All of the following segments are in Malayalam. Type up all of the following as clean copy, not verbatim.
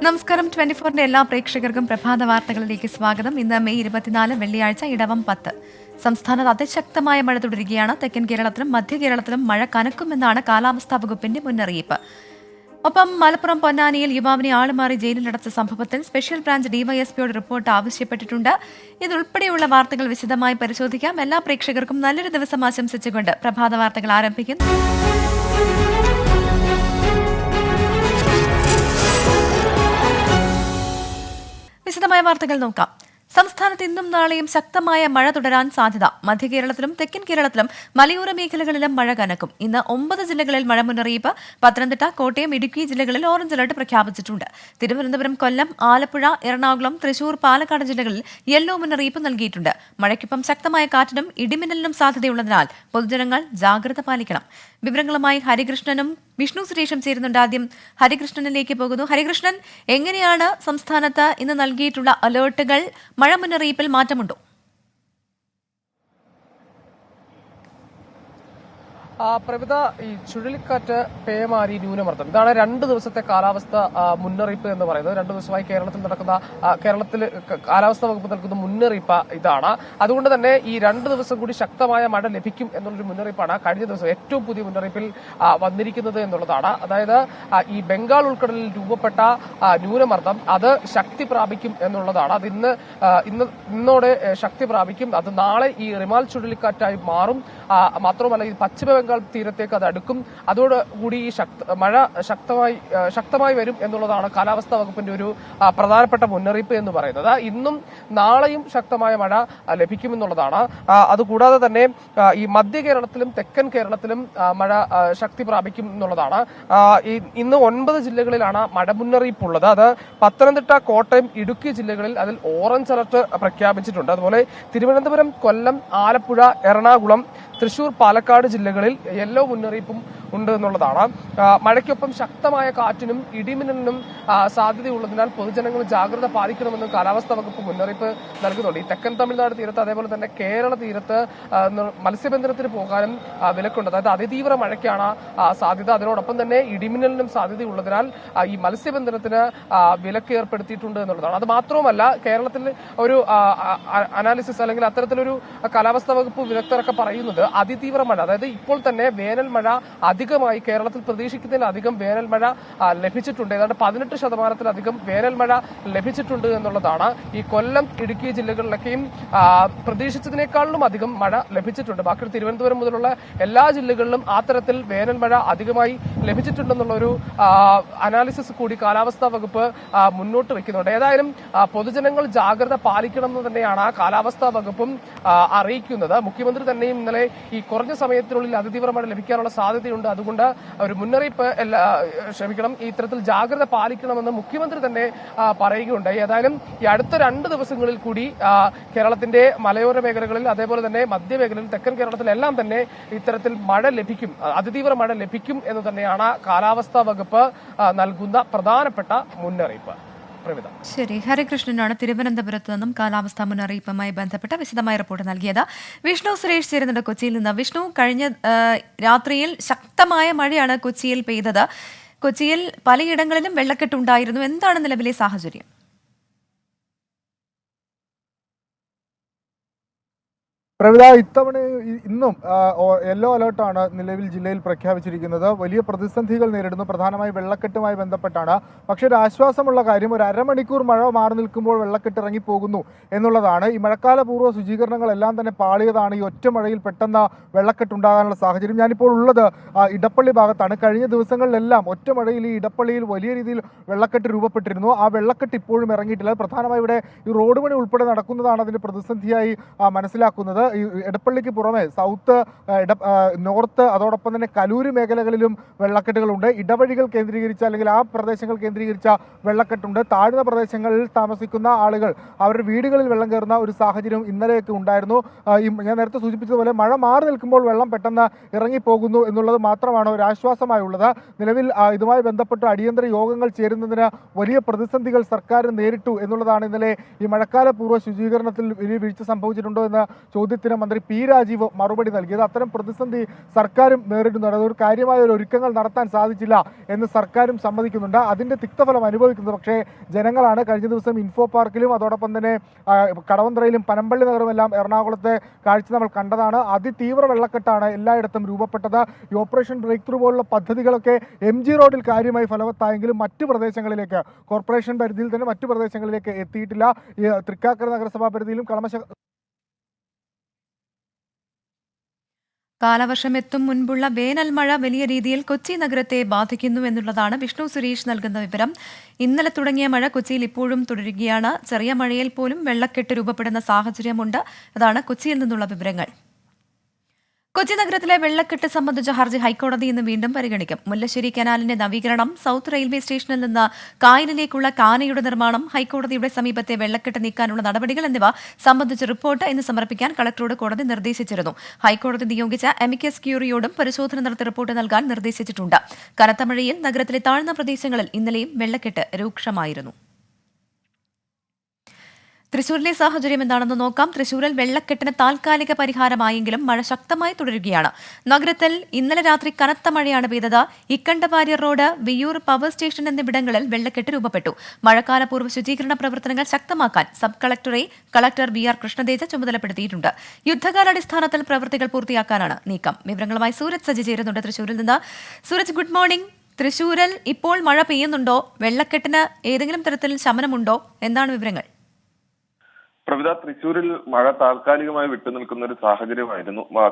നമസ്കാരം. 24ന്റെ എല്ലാ പ്രേക്ഷകർക്കും പ്രഭാത വാർത്തകളിലേക്ക് സ്വാഗതം. ഇന്ന് മെയ് 24 വെള്ളിയാഴ്ച ഇടവം 10. സംസ്ഥാനത്ത് അതിശക്തമായ മഴ തുടരുകയാണ്. തെക്കൻ കേരളത്തിലും മധ്യ കേരളത്തിലും മഴ കനക്കുമെന്നാണ് കാലാവസ്ഥാ വകുപ്പിന്റെ മുന്നറിയിപ്പ്. ഒപ്പം മലപ്പുറം പൊന്നാനിയിൽ യുവാവിനെ ആളുമാറി ജയിലിലടച്ച സംഭവത്തിൽ സ്പെഷ്യൽ ബ്രാഞ്ച് ഡിവൈഎസ്പിയോട് റിപ്പോർട്ട് ആവശ്യപ്പെട്ടിട്ടുണ്ട്. ഇതുൾപ്പെടെയുള്ള വാർത്തകൾ വിശദമായി പരിശോധിക്കാം. എല്ലാ പ്രേക്ഷകർക്കും നല്ലൊരു ദിവസം ആശംസിച്ചുകൊണ്ട് പ്രഭാത വാർത്തകൾ ആരംഭിക്കുന്നു. വിശദമായ വാർത്തകൾ നോക്കാം. സംസ്ഥാനത്ത് ഇന്നും നാളെയും ശക്തമായ മഴ തുടരാൻ സാധ്യത. മധ്യ കേരളത്തിലും തെക്കൻ കേരളത്തിലും മലയോര മേഖലകളിലും മഴ കനക്കും. ഇന്ന് 9 ജില്ലകളിൽ മഴ മുന്നറിയിപ്പ്. പത്തനംതിട്ട, കോട്ടയം, ഇടുക്കി ജില്ലകളിൽ ഓറഞ്ച് അലർട്ട് പ്രഖ്യാപിച്ചിട്ടുണ്ട്. തിരുവനന്തപുരം, കൊല്ലം, ആലപ്പുഴ, എറണാകുളം, തൃശൂർ, പാലക്കാട് ജില്ലകളിൽ യെല്ലോ മുന്നറിയിപ്പ് നൽകിയിട്ടുണ്ട്. മഴയ്ക്കൊപ്പം ശക്തമായ കാറ്റിനും ഇടിമിന്നലിനും സാധ്യതയുള്ളതിനാൽ പൊതുജനങ്ങൾ ജാഗ്രത പാലിക്കണം. വിവരങ്ങളുമായി ഹരികൃഷ്ണനും വിഷ്ണു സുരേഷും ചേരുന്നുണ്ട്. ആദ്യം ഹരികൃഷ്ണനിലേക്ക് പോകുന്നു. ഹരികൃഷ്ണൻ, എങ്ങനെയാണ് സംസ്ഥാനത്ത് ഇന്ന് നൽകിയിട്ടുള്ള അലേർട്ടുകൾ? മഴ മുന്നറിയിപ്പിൽ മാറ്റമുണ്ടോ? പ്രവിത, ഈ ചുഴലിക്കാറ്റ് പേമാരി ന്യൂനമർദ്ദം, ഇതാണ് 2 ദിവസത്തെ കാലാവസ്ഥ മുന്നറിയിപ്പ് എന്ന് പറയുന്നത്. 2 ദിവസമായി കേരളത്തിൽ കാലാവസ്ഥാ വകുപ്പ് നൽകുന്ന മുന്നറിയിപ്പ് ഇതാണ്. അതുകൊണ്ട് തന്നെ ഈ 2 ദിവസം കൂടി ശക്തമായ മഴ ലഭിക്കും എന്നുള്ളൊരു മുന്നറിയിപ്പാണ് കഴിഞ്ഞ ദിവസം ഏറ്റവും പുതിയ മുന്നറിയിപ്പിൽ വന്നിരിക്കുന്നത് എന്നുള്ളതാണ്. അതായത് ഈ ബംഗാൾ ഉൾക്കടലിൽ രൂപപ്പെട്ട ന്യൂനമർദ്ദം അത് ശക്തി പ്രാപിക്കും എന്നുള്ളതാണ്. അത് ഇന്നോടെ ശക്തി പ്രാപിക്കും. അത് നാളെ ഈ റിമാൽ ചുഴലിക്കാറ്റായി മാറും. മാത്രമല്ല, ഈ പശ്ചിമ ബംഗാൾ തീരത്തേക്ക് അത് അടുക്കും. അതോടുകൂടി ഈ മഴ ശക്തമായി വരും എന്നുള്ളതാണ് കാലാവസ്ഥാ വകുപ്പിന്റെ ഒരു പ്രധാനപ്പെട്ട മുന്നറിയിപ്പ് എന്ന് പറയുന്നത്. ഇന്നും നാളെയും ശക്തമായ മഴ ലഭിക്കുമെന്നുള്ളതാണ്. അതുകൂടാതെ തന്നെ ഈ മധ്യ കേരളത്തിലും തെക്കൻ കേരളത്തിലും മഴ ശക്തി പ്രാപിക്കും എന്നുള്ളതാണ്. ഇന്ന് 9 ജില്ലകളിലാണ് മഴ മുന്നറിയിപ്പുള്ളത്. അത് പത്തനംതിട്ട, കോട്ടയം, ഇടുക്കി ജില്ലകളിൽ അതിൽ ഓറഞ്ച് അലർട്ട് പ്രഖ്യാപിച്ചിട്ടുണ്ട്. അതുപോലെ തിരുവനന്തപുരം, കൊല്ലം, ആലപ്പുഴ, എറണാകുളം, തൃശൂർ, പാലക്കാട് ജില്ലകളിൽ യെല്ലോ മുന്നറിയിപ്പും ഉണ്ട് എന്നുള്ളതാണ്. മഴയ്ക്കൊപ്പം ശക്തമായ കാറ്റിനും ഇടിമിന്നലിനും സാധ്യതയുള്ളതിനാൽ പൊതുജനങ്ങൾ ജാഗ്രത പാലിക്കണമെന്ന് കാലാവസ്ഥാ വകുപ്പ് മുന്നറിയിപ്പ് നൽകുന്നുണ്ട്. ഈ തെക്കൻ തമിഴ്നാട് തീരത്ത് അതേപോലെ തന്നെ കേരള തീരത്ത് മത്സ്യബന്ധനത്തിന് പോകാനും വിലക്കുണ്ട്. അതായത് അതിതീവ്ര മഴയ്ക്കാണ് സാധ്യത. അതിനോടൊപ്പം തന്നെ ഇടിമിന്നലിനും സാധ്യതയുള്ളതിനാൽ ഈ മത്സ്യബന്ധനത്തിന് വിലക്ക് ഏർപ്പെടുത്തിയിട്ടുണ്ട് എന്നുള്ളതാണ്. അത് മാത്രവുമല്ല, കേരളത്തിൽ ഒരു അനാലിസിസ് അല്ലെങ്കിൽ അത്തരത്തിലൊരു കാലാവസ്ഥാ വകുപ്പ് വിദഗ്ധരൊക്കെ പറയുന്നത് അതിതീവ്ര മഴ, അതായത് ഇപ്പോൾ തന്നെ വേനൽ മഴ അധികമായി കേരളത്തിൽ പ്രതീക്ഷിക്കുന്നതിലധികം വേനൽ മഴ ലഭിച്ചിട്ടുണ്ട്. ഏതാണ്ട് 18% വേനൽ മഴ ലഭിച്ചിട്ടുണ്ട് എന്നുള്ളതാണ്. ഈ കൊല്ലം, ഇടുക്കി ജില്ലകളിലൊക്കെയും പ്രതീക്ഷിച്ചതിനേക്കാളും അധികം മഴ ലഭിച്ചിട്ടുണ്ട്. ബാക്കി തിരുവനന്തപുരം മുതലുള്ള എല്ലാ ജില്ലകളിലും ആ തരത്തിൽ വേനൽ മഴ അധികമായി ലഭിച്ചിട്ടുണ്ടെന്നുള്ളൊരു അനാലിസിസ് കൂടി കാലാവസ്ഥാ വകുപ്പ് മുന്നോട്ട് വെക്കുന്നുണ്ട്. ഏതായാലും പൊതുജനങ്ങൾ ജാഗ്രത പാലിക്കണമെന്ന് തന്നെയാണ് കാലാവസ്ഥാ വകുപ്പും അറിയിക്കുന്നത്. മുഖ്യമന്ത്രി തന്നെയും ഇന്നലെ ഈ കുറഞ്ഞ സമയത്തിനുള്ളിൽ അതിതീവ്ര മഴ ലഭിക്കാനുള്ള സാധ്യതയുണ്ട്, അതുകൊണ്ട് ഒരു മുന്നറിയിപ്പ് ഈ ഇത്തരത്തിൽ ജാഗ്രത പാലിക്കണമെന്ന് മുഖ്യമന്ത്രി തന്നെ പറയുകയുണ്ടായി. ഏതായാലും ഈ അടുത്ത 2 ദിവസങ്ങളിൽ കൂടി കേരളത്തിന്റെ മലയോര മേഖലകളിൽ അതേപോലെ തന്നെ മധ്യമേഖലയിൽ തെക്കൻ കേരളത്തിലെല്ലാം തന്നെ ഇത്തരത്തിൽ മഴ ലഭിക്കും, അതിതീവ്ര മഴ ലഭിക്കും എന്ന് തന്നെയാണ് കാലാവസ്ഥാ വകുപ്പ് നൽകുന്ന പ്രധാനപ്പെട്ട മുന്നറിയിപ്പ്. ശരി, ഹരികൃഷ്ണനാണ് തിരുവനന്തപുരത്ത് നിന്നും കാലാവസ്ഥാ മുന്നറിയിപ്പുമായി ബന്ധപ്പെട്ട വിശദമായ റിപ്പോർട്ട് നൽകിയത്. വിഷ്ണു സുരേഷ് ചേരുന്നുണ്ട് കൊച്ചിയിൽ നിന്ന്. വിഷ്ണു, കഴിഞ്ഞ രാത്രിയിൽ ശക്തമായ മഴയാണ് കൊച്ചിയിൽ പെയ്തത്. കൊച്ചിയിൽ പലയിടങ്ങളിലും വെള്ളക്കെട്ടുണ്ടായിരുന്നു. എന്താണ് നിലവിലെ സാഹചര്യം? പ്രവിത, ഇത്തവണ ഇന്നും യെല്ലോ അലേർട്ടാണ് നിലവിൽ ജില്ലയിൽ പ്രഖ്യാപിച്ചിരിക്കുന്നത്. വലിയ പ്രതിസന്ധികൾ നേരിടുന്നു, പ്രധാനമായും വെള്ളക്കെട്ടുമായി ബന്ധപ്പെട്ടാണ്. പക്ഷേ ഒരു ആശ്വാസമുള്ള കാര്യം, ഒരു അരമണിക്കൂർ മഴ മാറി നിൽക്കുമ്പോൾ വെള്ളക്കെട്ട് ഇറങ്ങിപ്പോകുന്നു എന്നുള്ളതാണ്. ഈ മഴക്കാലപൂർവ്വ ശുചീകരണങ്ങളെല്ലാം തന്നെ പാളിയതാണ് ഈ ഒറ്റ മഴയിൽ പെട്ടെന്ന് വെള്ളക്കെട്ടുണ്ടാകാനുള്ള സാഹചര്യം. ഞാനിപ്പോൾ ഉള്ളത് ഇടപ്പള്ളി ഭാഗത്താണ്. കഴിഞ്ഞ ദിവസങ്ങളിലെല്ലാം ഒറ്റ മഴയിൽ ഈ ഇടപ്പള്ളിയിൽ വലിയ രീതിയിൽ വെള്ളക്കെട്ട് രൂപപ്പെട്ടിരുന്നു. ആ വെള്ളക്കെട്ട് ഇപ്പോഴും ഇറങ്ങിയിട്ടില്ല. പ്രധാനമായും ഇവിടെ ഈ റോഡ് പണി ഉൾപ്പെടെ നടക്കുന്നതാണ് അതിൻ്റെ പ്രതിസന്ധിയായി മനസ്സിലാക്കുന്നത്. ഈ ഇടപ്പള്ളിക്ക് പുറമെ സൗത്ത്, നോർത്ത്, അതോടൊപ്പം തന്നെ കലൂര് മേഖലകളിലും വെള്ളക്കെട്ടുകളുണ്ട്. ഇടവഴികൾ കേന്ദ്രീകരിച്ച അല്ലെങ്കിൽ ആ പ്രദേശങ്ങൾ കേന്ദ്രീകരിച്ച വെള്ളക്കെട്ടുണ്ട്. താഴ്ന്ന പ്രദേശങ്ങളിൽ താമസിക്കുന്ന ആളുകൾ അവരുടെ വീടുകളിൽ വെള്ളം കയറുന്ന ഒരു സാഹചര്യം ഇന്നലെയൊക്കെ ഉണ്ടായിരുന്നു. ഞാൻ നേരത്തെ സൂചിപ്പിച്ചതുപോലെ മഴ മാറി നിൽക്കുമ്പോൾ വെള്ളം പെട്ടെന്ന് ഇറങ്ങിപ്പോകുന്നു എന്നുള്ളത് മാത്രമാണ് ഒരു ആശ്വാസമായുള്ളത്. നിലവിൽ ഇതുമായി ബന്ധപ്പെട്ട് അടിയന്തര യോഗങ്ങൾ ചേരുന്നതിന് വലിയ പ്രതിസന്ധികൾ സർക്കാർ നേരിട്ടു എന്നുള്ളതാണ് ഇന്നലെ ഈ മഴക്കാല പൂർവ്വ ശുചീകരണത്തിൽ വലിയ വീഴ്ച സംഭവിച്ചിട്ടുണ്ടോ എന്ന ചോദ്യത്തിന് ചോദ്യത്തിന് മന്ത്രി പി രാജീവ് മറുപടി നൽകിയത്. അത്തരം പ്രതിസന്ധി സർക്കാരും നേരിടുന്നുണ്ട്. അതൊരു കാര്യമായ ഒരു ഒരുക്കങ്ങൾ നടത്താൻ സാധിച്ചില്ല എന്ന് സർക്കാരും സമ്മതിക്കുന്നുണ്ട്. അതിന്റെ തിക്തഫലം അനുഭവിക്കുന്നത് പക്ഷേ ജനങ്ങളാണ്. കഴിഞ്ഞ ദിവസം ഇൻഫോ പാർക്കിലും അതോടൊപ്പം തന്നെ കടവന്ത്രയിലും പനമ്പള്ളി നഗരമെല്ലാം എറണാകുളത്തെ കാഴ്ച നമ്മൾ കണ്ടതാണ്. അതിതീവ്ര വെള്ളക്കെട്ടാണ് എല്ലായിടത്തും രൂപപ്പെട്ടത്. ഈ ഓപ്പറേഷൻ ബ്രേക്ക് ത്രൂ പോലുള്ള പദ്ധതികളൊക്കെ MG റോഡിൽ കാര്യമായി ഫലവത്തായെങ്കിലും മറ്റു പ്രദേശങ്ങളിലേക്ക്, കോർപ്പറേഷൻ പരിധിയിൽ തന്നെ മറ്റു പ്രദേശങ്ങളിലേക്ക് എത്തിയിട്ടില്ല. ഈ തൃക്കാക്കര നഗരസഭാ പരിധിയിലും കാലവർഷം എത്തും മുൻപുള്ള വേനൽ മഴ വലിയ രീതിയിൽ കൊച്ചി നഗരത്തെ ബാധിക്കുന്നു എന്നുള്ളതാണ് വിഷ്ണു സുരേഷ് നൽകുന്ന വിവരം. ഇന്നലെ തുടങ്ങിയ മഴ കൊച്ചിയിൽ ഇപ്പോഴും തുടരുകയാണ്. ചെറിയ മഴയിൽ പോലും വെള്ളക്കെട്ട് രൂപപ്പെടുന്ന സാഹചര്യമുണ്ട്. അതാണ് കൊച്ചിയിൽ നിന്നുള്ള വിവരങ്ങൾ. കൊച്ചി നഗരത്തിലെ വെള്ളക്കെട്ട് സംബന്ധിച്ച ഹർജി ഹൈക്കോടതി ഇന്ന് വീണ്ടും പരിഗണിക്കും. മുല്ലശ്ശേരി കനാലിന്റെ നവീകരണം, സൌത്ത് റെയിൽവേ സ്റ്റേഷനിൽ നിന്ന് കായലിലേക്കുള്ള കാനയുടെ നിർമ്മാണം, ഹൈക്കോടതിയുടെ സമീപത്തെ വെള്ളക്കെട്ട് നീക്കാനുള്ള നടപടികൾ എന്നിവ സംബന്ധിച്ച റിപ്പോർട്ട് ഇന്ന് സമർപ്പിക്കാൻ കളക്ടറോട് കോടതി നിർദ്ദേശിച്ചിരുന്നു. ഹൈക്കോടതി നിയോഗിച്ച എമിക്കസ് ക്യൂറിയോടും പരിശോധന നടത്തി റിപ്പോർട്ട് നൽകാൻ നിർദ്ദേശിച്ചിട്ടുണ്ട്. കനത്ത മഴയിൽ നഗരത്തിലെ താഴ്ന്ന പ്രദേശങ്ങളിൽ ഇന്നലെയും വെള്ളക്കെട്ട് രൂക്ഷമായിരുന്നു. തൃശൂരിലെ സാഹചര്യം എന്താണെന്ന് നോക്കാം. തൃശൂരിൽ വെള്ളക്കെട്ടിന് താൽക്കാലിക പരിഹാരമായെങ്കിലും മഴ ശക്തമായി തുടരുകയാണ്. നഗരത്തിൽ ഇന്നലെ രാത്രി കനത്ത മഴയാണ് പെയ്തത്. Ikkandawarrier road, Viyyur power station എന്നിവിടങ്ങളിൽ വെള്ളക്കെട്ട് രൂപപ്പെട്ടു. മഴക്കാലപൂർവ്വ ശുചീകരണ പ്രവർത്തനങ്ങൾ ശക്തമാക്കാൻ സബ് കളക്ടറെ കളക്ടർ VR കൃഷ്ണതേജ ചുമതലപ്പെടുത്തിയിട്ടുണ്ട്. യുദ്ധകാലാടിസ്ഥാനത്തിൽ പ്രവൃത്തികൾ പൂർത്തിയാക്കാനാണ് നീക്കം. വിവരങ്ങളുമായി സൂരജ് സജി ചേരുന്നുണ്ട് തൃശൂരിൽ നിന്ന്. Sooraj, good morning. തൃശൂരിൽ ഇപ്പോൾ മഴ പെയ്യുന്നുണ്ടോ? വെള്ളക്കെട്ടിന് ഏതെങ്കിലും തരത്തിൽ ശമനമുണ്ടോ? എന്താണ് വിവരങ്ങൾ? പ്രവിധ, തൃശ്ശൂരിൽ മഴ താൽക്കാലികമായി വിട്ടുനിൽക്കുന്ന ഒരു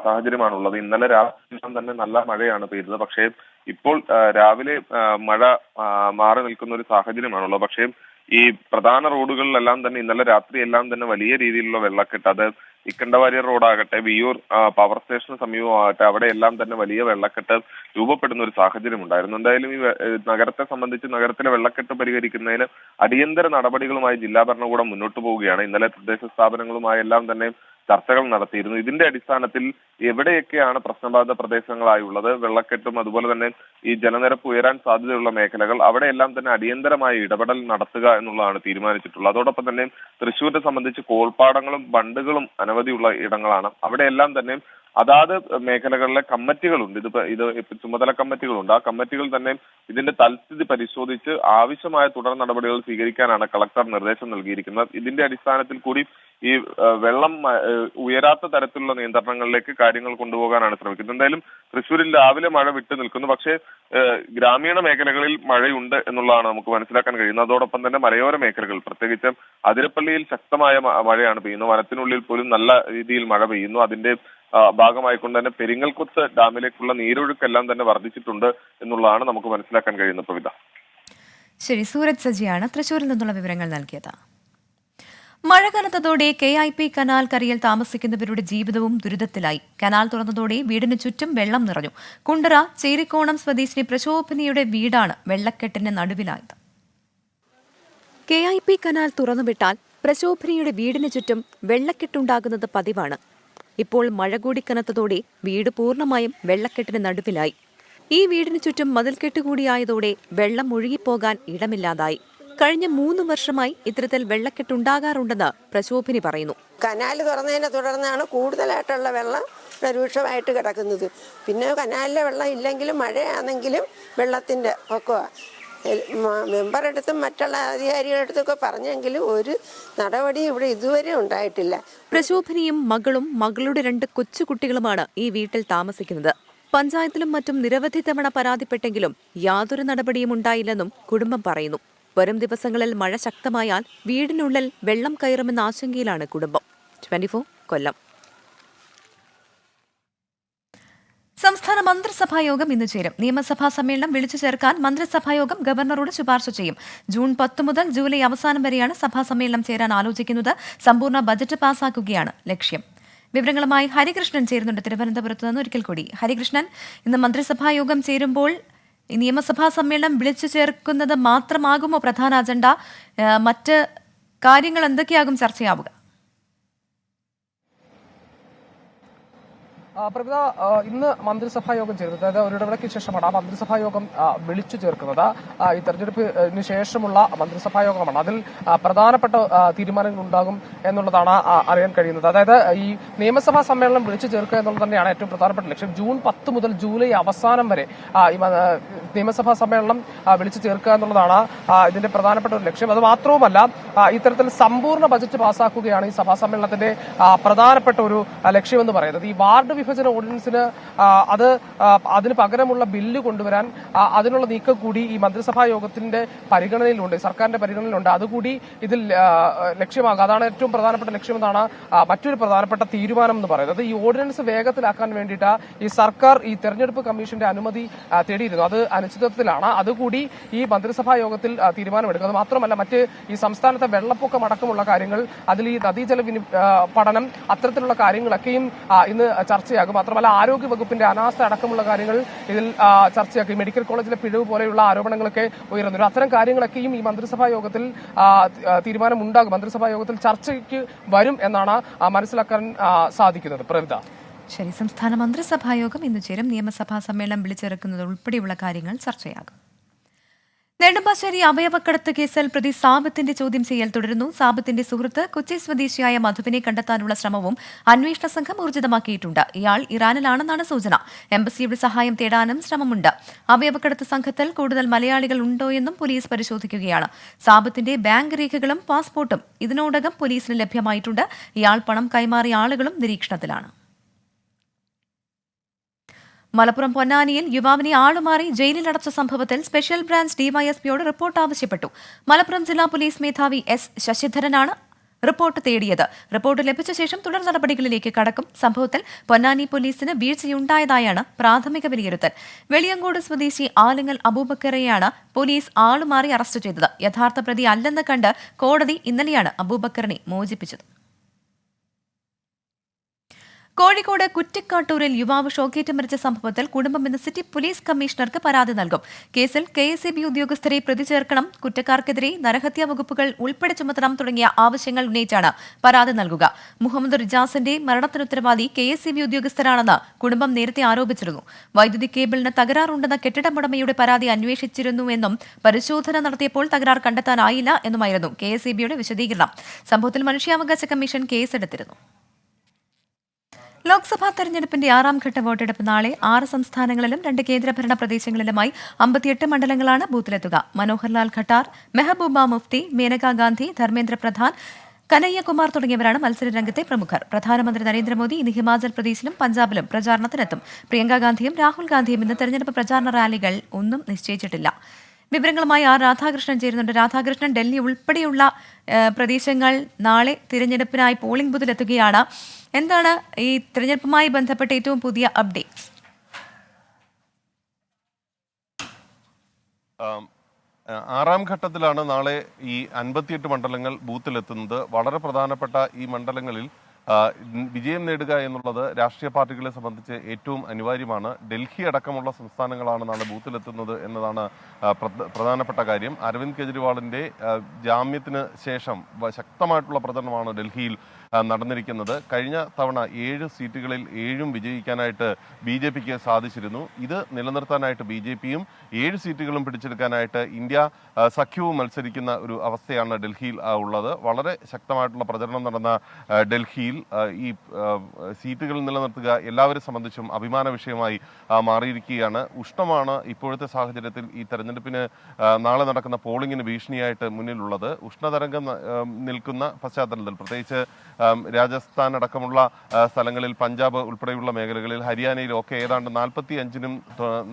സാഹചര്യമാണുള്ളത്. ഇന്നലെ രാത്രി തന്നെ നല്ല മഴയാണ് പെയ്തത്. പക്ഷേ ഇപ്പോൾ രാവിലെ മഴ മാറി നിൽക്കുന്ന ഒരു സാഹചര്യമാണുള്ളത്. പക്ഷേ ഈ പ്രധാന റോഡുകളിലെല്ലാം തന്നെ ഇന്നലെ രാത്രിയെല്ലാം തന്നെ വലിയ രീതിയിലുള്ള വെള്ളക്കെട്ട്, അത് ഇക്കണ്ടവാര്യർ റോഡാകട്ടെ, വിയ്യൂർ പവർ സ്റ്റേഷന് സമീപമാകട്ടെ, അവിടെയെല്ലാം തന്നെ വലിയ വെള്ളക്കെട്ട് രൂപപ്പെടുന്ന ഒരു സാഹചര്യം ഉണ്ടായിരുന്നു. എന്തായാലും ഈ നഗരത്തെ സംബന്ധിച്ച് നഗരത്തിലെ വെള്ളക്കെട്ട് പരിഹരിക്കുന്നതിന് അടിയന്തര നടപടികളുമായി ജില്ലാ ഭരണകൂടം മുന്നോട്ട് പോവുകയാണ്. ഇന്നലെ തദ്ദേശ സ്ഥാപനങ്ങളുമായെല്ലാം തന്നെ ചർച്ചകൾ നടത്തിയിരുന്നു. ഇതിന്റെ അടിസ്ഥാനത്തിൽ എവിടെയൊക്കെയാണ് പ്രശ്നബാധിത പ്രദേശങ്ങളായുള്ളത്, വെള്ളക്കെട്ടും അതുപോലെ തന്നെ ഈ ജലനിരപ്പ് ഉയരാൻ സാധ്യതയുള്ള മേഖലകൾ, അവിടെയെല്ലാം തന്നെ അടിയന്തരമായ ഇടപെടൽ നടത്തുക എന്നുള്ളതാണ് തീരുമാനിച്ചിട്ടുള്ളത്. അതോടൊപ്പം തന്നെ തൃശ്ശൂരിനെ സംബന്ധിച്ച് കോൾപ്പാടങ്ങളും ബണ്ടുകളും അനവധിയുള്ള ഇടങ്ങളാണ്. അവിടെയെല്ലാം തന്നെ അതാത് മേഖലകളിലെ കമ്മിറ്റികളുണ്ട്. ഇത് ചുമതല കമ്മിറ്റികളുണ്ട്. ആ കമ്മിറ്റികൾ തന്നെ ഇതിന്റെ തൽസ്ഥിതി പരിശോധിച്ച് ആവശ്യമായ തുടർ നടപടികൾ സ്വീകരിക്കാനാണ് കളക്ടർ നിർദ്ദേശം നൽകിയിരിക്കുന്നത്. ഇതിന്റെ അടിസ്ഥാനത്തിൽ കൂടി ഈ വെള്ളം ഉയരാത്ത തരത്തിലുള്ള നിയന്ത്രണങ്ങളിലേക്ക് കാര്യങ്ങൾ കൊണ്ടുപോകാനാണ് ശ്രമിക്കുന്നത്. എന്തായാലും തൃശ്ശൂരിൽ രാവിലെ മഴ വിട്ടു നിൽക്കുന്നു. പക്ഷേ ഗ്രാമീണ മേഖലകളിൽ മഴയുണ്ട് എന്നുള്ളതാണ് നമുക്ക് മനസ്സിലാക്കാൻ കഴിയുന്നത്. അതോടൊപ്പം തന്നെ മലയോര മേഖലകൾ, പ്രത്യേകിച്ച് അതിരപ്പള്ളിയിൽ ശക്തമായ മഴയാണ് പെയ്യുന്നത്. വനത്തിനുള്ളിൽ പോലും നല്ല രീതിയിൽ മഴ പെയ്യുന്നു. അതിന്റെ ഭാഗമായിക്കൊണ്ട് തന്നെ പെരിങ്ങൽകുത്ത് ഡാമിലേക്കുള്ള നീരൊഴുക്കെല്ലാം തന്നെ വർദ്ധിച്ചിട്ടുണ്ട് എന്നുള്ളതാണ് നമുക്ക് മനസ്സിലാക്കാൻ കഴിയുന്ന പ്രവിധ. ശരി, സൂരജ് സജിയാണ് തൃശൂരിൽ നിന്നുള്ള വിവരങ്ങൾ നൽകിയത്. മഴ കനത്തതോടെ KIP കനാൽ കരയിൽ താമസിക്കുന്നവരുടെ ജീവിതവും ദുരിതത്തിലായി. കനാൽ തുറന്നതോടെ വീടിന് ചുറ്റും വെള്ളം നിറഞ്ഞു. കുണ്ടറ ചേരിക്കോണം സ്വദേശിനി പ്രശോഭനയുടെ വീടാണ് വെള്ളക്കെട്ടിന് നടുവിലായത്. KIP കനാൽ തുറന്നുവിട്ടാൽ പ്രശോഭനയുടെ വീടിന് ചുറ്റും വെള്ളക്കെട്ടുണ്ടാകുന്നത് പതിവാണ്. ഇപ്പോൾ മഴ കൂടി കനത്തതോടെ വീട് പൂർണ്ണമായും വെള്ളക്കെട്ടിന് നടുവിലായി. ഈ വീടിന് ചുറ്റും മതിൽക്കെട്ട് കൂടിയായതോടെ വെള്ളം ഒഴുകിപ്പോകാൻ ഇടമില്ലാതായി. കഴിഞ്ഞ 3 വർഷമായി ഇത്തരത്തിൽ വെള്ളക്കെട്ടുണ്ടാകാറുണ്ടെന്ന് പ്രശോഭിനി പറയുന്നു. കനാൽ തുറന്നതിനെ തുടർന്നാണ് കൂടുതലായിട്ടുള്ള വെള്ളം രൂക്ഷമായിട്ട് കിടക്കുന്നത്. പിന്നെ കനാലിലെ വെള്ളം ഇല്ലെങ്കിലും മഴയാണെങ്കിലും വെള്ളത്തിൻ്റെ ഒക്കെ മെമ്പറെടുത്തും മറ്റുള്ള അധികാരികളെടുത്തൊക്കെ പറഞ്ഞെങ്കിലും ഒരു നടപടി ഇവിടെ ഇതുവരെ ഉണ്ടായിട്ടില്ല. പ്രശോഭനിയും മകളും മകളുടെ 2 കൊച്ചുകുട്ടികളുമാണ് ഈ വീട്ടിൽ താമസിക്കുന്നത്. പഞ്ചായത്തിലും മറ്റും നിരവധി തവണ പരാതിപ്പെട്ടെങ്കിലും യാതൊരു നടപടിയും ഉണ്ടായില്ലെന്നും കുടുംബം പറയുന്നു. വരും ദിവസങ്ങളിൽ മഴ ശക്തമായാൽ വീടിനുള്ളിൽ വെള്ളം കയറുമെന്ന ആശങ്കയിലാണ് കുടുംബം. 24 കൊല്ലം. സംസ്ഥാന മന്ത്രിസഭാ യോഗം ഇന്ന് ചേരും. നിയമസഭാ സമ്മേളനം വിളിച്ചു ചേർക്കാൻ മന്ത്രിസഭാ യോഗം ഗവർണറോട് ശുപാർശ ചെയ്യും. ജൂൺ 10 മുതൽ ജൂലൈ അവസാനം വരെയാണ് സഭാ സമ്മേളനം ചേരാൻ ആലോചിക്കുന്നത്. സമ്പൂർണ്ണ ബജറ്റ് പാസാക്കുകയാണ് ലക്ഷ്യം. വിവരങ്ങളുമായി ഹരികൃഷ്ണൻ ചേരുന്നുണ്ട് തിരുവനന്തപുരത്ത് നിന്ന്. ഒരിക്കൽ കൂടി ഹരികൃഷ്ണൻ, ഇന്ന് മന്ത്രിസഭാ യോഗം ചേരുമ്പോൾ നിയമസഭാ സമ്മേളനം വിളിച്ചു ചേർക്കുന്നത് മാത്രമാകുമോ പ്രധാന അജണ്ട? മറ്റ് കാര്യങ്ങൾ എന്തൊക്കെയാകും ചർച്ചയാവുക? പ്രവിത, ഇന്ന് മന്ത്രിസഭാ യോഗം ചേരുന്നത്, അതായത് ഒരു ഇടവേളയ്ക്ക് ശേഷമാണ് ആ മന്ത്രിസഭാ യോഗം വിളിച്ചു ചേർക്കുന്നത്. ഈ തെരഞ്ഞെടുപ്പിന് ശേഷമുള്ള മന്ത്രിസഭാ യോഗമാണ്. അതിൽ പ്രധാനപ്പെട്ട തീരുമാനങ്ങൾ ഉണ്ടാകും എന്നുള്ളതാണ് അറിയാൻ കഴിയുന്നത്. അതായത് ഈ നിയമസഭാ സമ്മേളനം വിളിച്ചു ചേർക്കുക എന്നുള്ളത് തന്നെയാണ് ഏറ്റവും പ്രധാനപ്പെട്ട ലക്ഷ്യം. ജൂൺ 10 മുതൽ ജൂലൈ അവസാനം വരെ ഈ നിയമസഭാ സമ്മേളനം വിളിച്ചു ചേർക്കുക എന്നുള്ളതാണ് ഇതിന്റെ പ്രധാനപ്പെട്ട ഒരു ലക്ഷ്യം. അത് മാത്രവുമല്ല, ഇത്തരത്തിൽ സമ്പൂർണ്ണ ബജറ്റ് പാസ്സാക്കുകയാണ് ഈ സഭാ സമ്മേളനത്തിന്റെ പ്രധാനപ്പെട്ട ഒരു ലക്ഷ്യമെന്ന് പറയുന്നത്. ഈ വാർഡ് വിഭജന ഓർഡിനൻസിന് അതിന് പകരമുള്ള ബില്ല് കൊണ്ടുവരാൻ അതിനുള്ള നീക്കം കൂടി ഈ മന്ത്രിസഭാ യോഗത്തിന്റെ പരിഗണനയിലുണ്ട്, സർക്കാരിന്റെ പരിഗണനയിലുണ്ട്. അതുകൂടി ഇതിൽ ലക്ഷ്യമാകുക, അതാണ് ഏറ്റവും പ്രധാനപ്പെട്ട ലക്ഷ്യമെന്നാണ് മറ്റൊരു പ്രധാനപ്പെട്ട തീരുമാനം എന്ന് പറയുന്നത്. ഈ ഓർഡിനൻസ് വേഗത്തിലാക്കാൻ വേണ്ടിയിട്ട് ഈ സർക്കാർ ഈ തെരഞ്ഞെടുപ്പ് കമ്മീഷന്റെ അനുമതി തേടിയിരുന്നു. അത് അനിശ്ചിതത്വത്തിലാണ്. അതുകൂടി ഈ മന്ത്രിസഭാ യോഗത്തിൽ തീരുമാനമെടുക്കുന്നത്. മാത്രമല്ല, മറ്റ് ഈ സംസ്ഥാനത്തെ വെള്ളപ്പൊക്കം അടക്കമുള്ള കാര്യങ്ങൾ, അതിൽ ഈ നദീജല പഠനം, അത്തരത്തിലുള്ള കാര്യങ്ങളൊക്കെയും ഇന്ന് ചർച്ചയാകും. മാത്രമല്ല, ആരോഗ്യ വകുപ്പിന്റെ അനാസ്ഥ അടക്കമുള്ള കാര്യങ്ങൾ ഇതിൽ ചർച്ചയാക്കും. മെഡിക്കൽ കോളേജിലെ പിഴവ് പോലെയുള്ള ആരോപണങ്ങളൊക്കെ ഉയർന്നു. അത്തരം കാര്യങ്ങളൊക്കെയും ഈ മന്ത്രിസഭാ യോഗത്തിൽ തീരുമാനമുണ്ടാകും, മന്ത്രിസഭാ യോഗത്തിൽ ചർച്ചയ്ക്ക് വരും എന്നാണ് മനസ്സിലാക്കാൻ സാധിക്കുന്നത്. പ്രവിത, ശരി. സംസ്ഥാന മന്ത്രിസഭാ യോഗം ഇന്ന് ചേരും. നിയമസഭാ സമ്മേളനം വിളിച്ചിറക്കുന്നത് ഉൾപ്പെടെയുള്ള കാര്യങ്ങൾ ചർച്ചയാകും. നെടുമ്പാശ്ശേരി അവയവക്കടത്ത് കേസിൽ പ്രതി സാബിത്തിന്റെ ചോദ്യം ചെയ്യൽ തുടരുന്നു. സാബിത്തിന്റെ സുഹൃത്ത് കൊച്ചി സ്വദേശിയായ മധുവിനെ കണ്ടെത്താനുള്ള ശ്രമവും അന്വേഷണ സംഘം ഊർജിതമാക്കിയിട്ടുണ്ട്. ഇയാൾ ഇറാനിലാണെന്നാണ് സൂചന. എംബസിയുടെ സഹായം തേടാനും ശ്രമമുണ്ട്. അവയവക്കടത്ത് സംഘത്തിൽ കൂടുതൽ മലയാളികൾ ഉണ്ടോയെന്നും പോലീസ് പരിശോധിക്കുകയാണ്. സാബിത്തിന്റെ ബാങ്ക് രേഖകളും പാസ്പോർട്ടും ഇതിനോടകം പോലീസിന് ലഭ്യമായിട്ടുണ്ട്. ഇയാൾ പണം കൈമാറിയ ആളുകളും നിരീക്ഷണത്തിലാണ്. മലപ്പുറം പൊന്നാനിയിൽ യുവാവിനെ ആളുമാറി ജയിലിലടച്ച സംഭവത്തിൽ സ്പെഷ്യൽ ബ്രാഞ്ച് ഡിവൈഎസ്പിയോട് റിപ്പോർട്ട് ആവശ്യപ്പെട്ടു. മലപ്പുറം ജില്ലാ പോലീസ് മേധാവി എസ് ശശിധരനാണ് റിപ്പോർട്ട് തേടിയത്. റിപ്പോർട്ട് ലഭിച്ച ശേഷം തുടർ നടപടികളിലേക്ക് കടക്കും. സംഭവത്തിൽ പൊന്നാനി പോലീസിന് വീഴ്ചയുണ്ടായതായാണ് പ്രാഥമിക വിലയിരുത്തൽ. വെളിയങ്കോട് സ്വദേശി ആലിങ്ങൽ അബൂബക്കറെയാണ് പോലീസ് ആളുമാറി അറസ്റ്റ് ചെയ്തത്. യഥാർത്ഥ പ്രതി അല്ലെന്ന് കണ്ട് കോടതി ഇന്നലെയാണ് അബൂബക്കറിനെ മോചിപ്പിച്ചത്. കോഴിക്കോട് കുറ്റിക്കാട്ടൂരിൽ യുവാവ് ഷോക്കേറ്റ് മരിച്ച സംഭവത്തിൽ കുടുംബം ഇന്ന് സിറ്റി പോലീസ് കമ്മീഷണർക്ക് പരാതി നൽകും. കേസിൽ KSAB ഉദ്യോഗസ്ഥരെ പ്രതി ചേർക്കണം, കുറ്റക്കാർക്കെതിരെ നരഹത്യാ വകുപ്പുകൾ ഉൾപ്പെടെ ചുമത്തണം തുടങ്ങിയ ആവശ്യങ്ങൾ ഉന്നയിച്ചാണ് പരാതി നൽകുക. മുഹമ്മദ് റിജാസിന്റെ മരണത്തിനുത്തരവാദി KSAB ഉദ്യോഗസ്ഥരാണെന്ന് കുടുംബം നേരത്തെ ആരോപിച്ചിരുന്നു. വൈദ്യുതി കേബിളിന് തകരാറുണ്ടെന്ന കെട്ടിടമുടമയുടെ പരാതി അന്വേഷിച്ചിരുന്നുവെന്നും പരിശോധന നടത്തിയപ്പോൾ തകരാർ കണ്ടെത്താനായില്ല എന്നുമായിരുന്നു KSABയുടെ വിശദീകരണം. സംഭവത്തിൽ മനുഷ്യാവകാശ കമ്മീഷൻ കേസെടുത്തിരുന്നു. ലോക്സഭാ തെരഞ്ഞെടുപ്പിന്റെ 6ാം ഘട്ട വോട്ടെടുപ്പ് നാളെ 6 സംസ്ഥാനങ്ങളിലും 2 കേന്ദ്രഭരണ പ്രദേശങ്ങളിലുമായി 58 മണ്ഡലങ്ങളാണ് ബൂത്തിലെത്തുക. മനോഹർലാൽ ഖട്ടാർ, മെഹബൂബ മുഫ്തി, മേനകാ ഗാന്ധി, ധർമ്മേന്ദ്ര പ്രധാൻ, കനയ്യകുമാർ തുടങ്ങിയവരാണ് മത്സരരംഗത്തെ പ്രമുഖർ. പ്രധാനമന്ത്രി നരേന്ദ്രമോദി ഇന്ന് ഹിമാചൽ പ്രദേശിലും പഞ്ചാബിലും പ്രചാരണത്തിനെത്തും. പ്രിയങ്ക ഗാന്ധിയും രാഹുൽ ഗാന്ധിയും ഇന്ന് തെരഞ്ഞെടുപ്പ് പ്രചാരണ റാലികൾ ഒന്നും നിശ്ചയിച്ചിട്ടില്ല. വിവരങ്ങളുമായി രാധാകൃഷ്ണൻ ചേരുന്നുണ്ട്. രാധാകൃഷ്ണൻ, ഡൽഹി ഉൾപ്പെടെയുള്ള പ്രദേശങ്ങൾ നാളെ തിരഞ്ഞെടുപ്പിനായി പോളിംഗ് ബൂത്തിലെത്തുകയാണ്. എന്താണ് ഈ തിരഞ്ഞെടുപ്പുമായി ബന്ധപ്പെട്ട ഏറ്റവും പുതിയ അപ്ഡേറ്റ്സ്? ആറാം ഘട്ടത്തിലാണ് നാളെ ഈ 58 മണ്ഡലങ്ങൾ ബൂത്തിലെത്തുന്നത്. വളരെ പ്രധാനപ്പെട്ട ഈ മണ്ഡലങ്ങളിൽ വിജയം നേടുക എന്നുള്ളത് രാഷ്ട്രീയ പാർട്ടികളെ സംബന്ധിച്ച് ഏറ്റവും അനിവാര്യമാണ്. ഡൽഹി അടക്കമുള്ള സംസ്ഥാനങ്ങളാണ് നാളെ ബൂത്തിലെത്തുന്നത് എന്നതാണ് പ്രധാനപ്പെട്ട കാര്യം. അരവിന്ദ് കെജ്രിവാളിന്റെ ജാമ്യത്തിന് ശേഷം ശക്തമായിട്ടുള്ള പ്രചരണമാണ് ഡൽഹിയിൽ നടന്നിരിക്കുന്നത്. കഴിഞ്ഞ തവണ 7 സീറ്റുകളിൽ 7ഉം വിജയിക്കാനായിട്ട് BJPക്ക് സാധിച്ചിരുന്നു. ഇത് നിലനിർത്താനായിട്ട് BJPയും 7 സീറ്റുകളും പിടിച്ചെടുക്കാനായിട്ട് ഇന്ത്യ സഖ്യവും മത്സരിക്കുന്ന ഒരു അവസ്ഥയാണ് ഡൽഹിയിൽ ഉള്ളത്. വളരെ ശക്തമായിട്ടുള്ള പ്രചരണം നടന്ന ഡൽഹിയിൽ ഈ സീറ്റുകൾ നിലനിർത്തുക എല്ലാവരെ സംബന്ധിച്ചും അഭിമാന വിഷയമായി മാറിയിരിക്കുകയാണ്. ഉഷ്ണമാണ് ഇപ്പോഴത്തെ സാഹചര്യത്തിൽ ഈ തെരഞ്ഞെടുപ്പിന് നാളെ നടക്കുന്ന പോളിംഗിന് ഭീഷണിയായിട്ട് മുന്നിലുള്ളത്. ഉഷ്ണതരംഗം നിൽക്കുന്ന പശ്ചാത്തലത്തിൽ പ്രത്യേകിച്ച് രാജസ്ഥാൻ അടക്കമുള്ള സ്ഥലങ്ങളിൽ, പഞ്ചാബ് ഉൾപ്പെടെയുള്ള മേഖലകളിൽ, ഹരിയാനയിലൊക്കെ ഏതാണ്ട് 45നും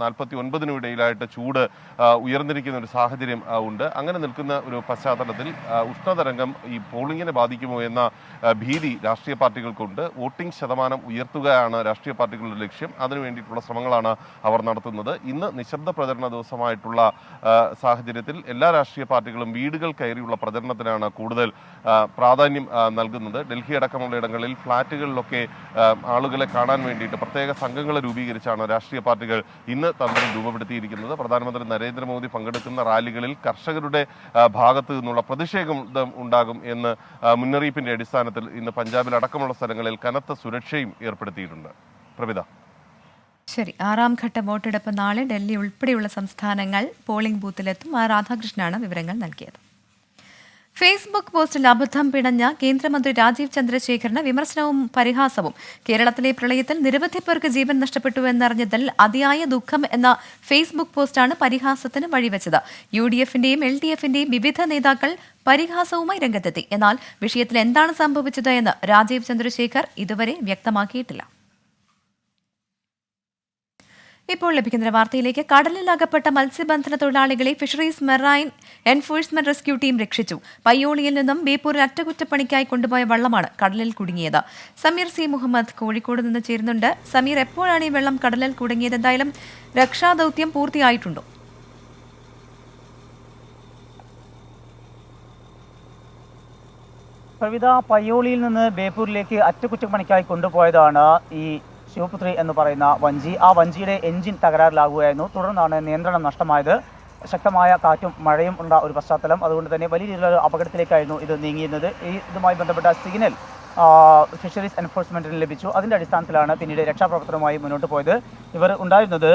49നും ഇടയിലായിട്ട് ചൂട് ഉയർന്നിരിക്കുന്ന ഒരു സാഹചര്യം ഉണ്ട്. അങ്ങനെ നിൽക്കുന്ന ഒരു പശ്ചാത്തലത്തിൽ ഉഷ്ണതരംഗം ഈ പോളിംഗിനെ ബാധിക്കുമോ എന്ന ഭീതി രാഷ്ട്രീയ പാർട്ടികൾക്കുണ്ട്. വോട്ടിംഗ് ശതമാനം ഉയർത്തുകയാണ് രാഷ്ട്രീയ പാർട്ടികളുടെ ലക്ഷ്യം. അതിനു വേണ്ടിയിട്ടുള്ള ശ്രമങ്ങളാണ് അവർ നടത്തുന്നത്. ഇന്ന് നിശബ്ദ പ്രചരണ ദിവസമായിട്ടുള്ള സാഹചര്യത്തിൽ എല്ലാ രാഷ്ട്രീയ പാർട്ടികളും വീടുകൾ കയറിയുള്ള പ്രചരണത്തിനാണ് കൂടുതൽ പ്രാധാന്യം നൽകുന്നത്. ഡൽഹി അടക്കമുള്ള ഇടങ്ങളിൽ ഫ്ളാറ്റുകളിലൊക്കെ ആളുകളെ കാണാൻ വേണ്ടിയിട്ട് പ്രത്യേക സംഘങ്ങളെ രൂപീകരിച്ചാണ് രാഷ്ട്രീയ പാർട്ടികൾ ഇന്ന് തന്ത്രം രൂപപ്പെടുത്തിയിരിക്കുന്നത്. പ്രധാനമന്ത്രി നരേന്ദ്രമോദി പങ്കെടുക്കുന്ന റാലികളിൽ കർഷകരുടെ ഭാഗത്തു നിന്നുള്ള പ്രതിഷേധം ഉണ്ടാകും എന്ന് മുന്നറിയിപ്പിന്റെ അടിസ്ഥാനത്തിൽ ഇന്ന് പഞ്ചാബിൽ അടക്കമുള്ള സ്ഥലങ്ങളിൽ കനത്ത സുരക്ഷയും ഏർപ്പെടുത്തിയിട്ടുണ്ട്. പ്രവിധ. ശരി, 6ാം ഘട്ട വോട്ടെടുപ്പ് നാളെ. ഡൽഹി ഉൾപ്പെടെയുള്ള സംസ്ഥാനങ്ങൾ പോളിംഗ് ബൂത്തിലെത്തും. ആർ രാധാകൃഷ്ണനാണ് വിവരങ്ങൾ നൽകിയത്. ഫേസ്ബുക്ക് പോസ്റ്റിൽ അബദ്ധം പിണഞ്ഞ കേന്ദ്രമന്ത്രി രാജീവ് ചന്ദ്രശേഖറിന് വിമർശനവും പരിഹാസവും. കേരളത്തിലെ പ്രളയത്തിൽ നിരവധി പേർക്ക് ജീവൻ നഷ്ടപ്പെട്ടു എന്നറിഞ്ഞതിൽ അതിയായ ദുഃഖം എന്ന ഫേസ്ബുക്ക് പോസ്റ്റാണ് പരിഹാസത്തിന് വഴിവെച്ചത്. UDF-ന്റെയും LDF-ന്റെയും വിവിധ നേതാക്കൾ പരിഹാസവുമായി രംഗത്തെത്തി. എന്നാൽ വിഷയത്തിൽ എന്താണ് സംഭവിച്ചത് എന്ന് രാജീവ് ചന്ദ്രശേഖർ ഇതുവരെ വ്യക്തമാക്കിയിട്ടില്ല. ഇപ്പോൾ ലഭിക്കുന്ന വാർത്തയിലേക്ക്. കടലിൽ അകപ്പെട്ട മത്സ്യബന്ധന തൊഴിലാളികളെ fisheries marine enforcement rescue team രക്ഷിച്ചു. പയ്യോളിയിൽ നിന്നും ബേപ്പൂരിൽ അറ്റകുറ്റപ്പണിക്കായി കൊണ്ടുപോയ വള്ളമാണ് കടലിൽ കുടുങ്ങിയത്. സമീർ സി മുഹമ്മദ് കോഴിക്കോട് നിന്ന് ചേരുന്നുണ്ട്. സമീർ, എപ്പോഴാണ് ഈ വെള്ളം കടലിൽ കുടുങ്ങിയത്? എന്തായാലും രക്ഷാദൌത്യം പൂർത്തിയായിട്ടുണ്ടോ? പ്രവിധ, പയ്യോളിയിൽ നിന്ന് ബേപ്പൂരിലേക്ക് അറ്റകുറ്റപ്പണിക്കായി കൊണ്ടുപോയതാണ് ഈ ശിവപുത്രി എന്ന് പറയുന്ന വഞ്ചി. ആ വഞ്ചിയുടെ എഞ്ചിൻ തകരാറിലാകുകയായിരുന്നു. തുടർന്നാണ് നിയന്ത്രണം നഷ്ടമായത്. ശക്തമായ കാറ്റും മഴയും ഉണ്ട ഒരു പശ്ചാത്തലം. അതുകൊണ്ട് തന്നെ വലിയ രീതിയിലുള്ള അപകടത്തിലേക്കായിരുന്നു ഇത് നീങ്ങിയിരുന്നത്. ഇതുമായി ബന്ധപ്പെട്ട സിഗ്നൽ ഫിഷറീസ് എൻഫോഴ്സ്മെന്റിന് ലഭിച്ചു. അതിന്റെ അടിസ്ഥാനത്തിലാണ് പിന്നീട് രക്ഷാപ്രവർത്തനവുമായി മുന്നോട്ട് പോയത്. ഇവർ ഉണ്ടായിരുന്നത്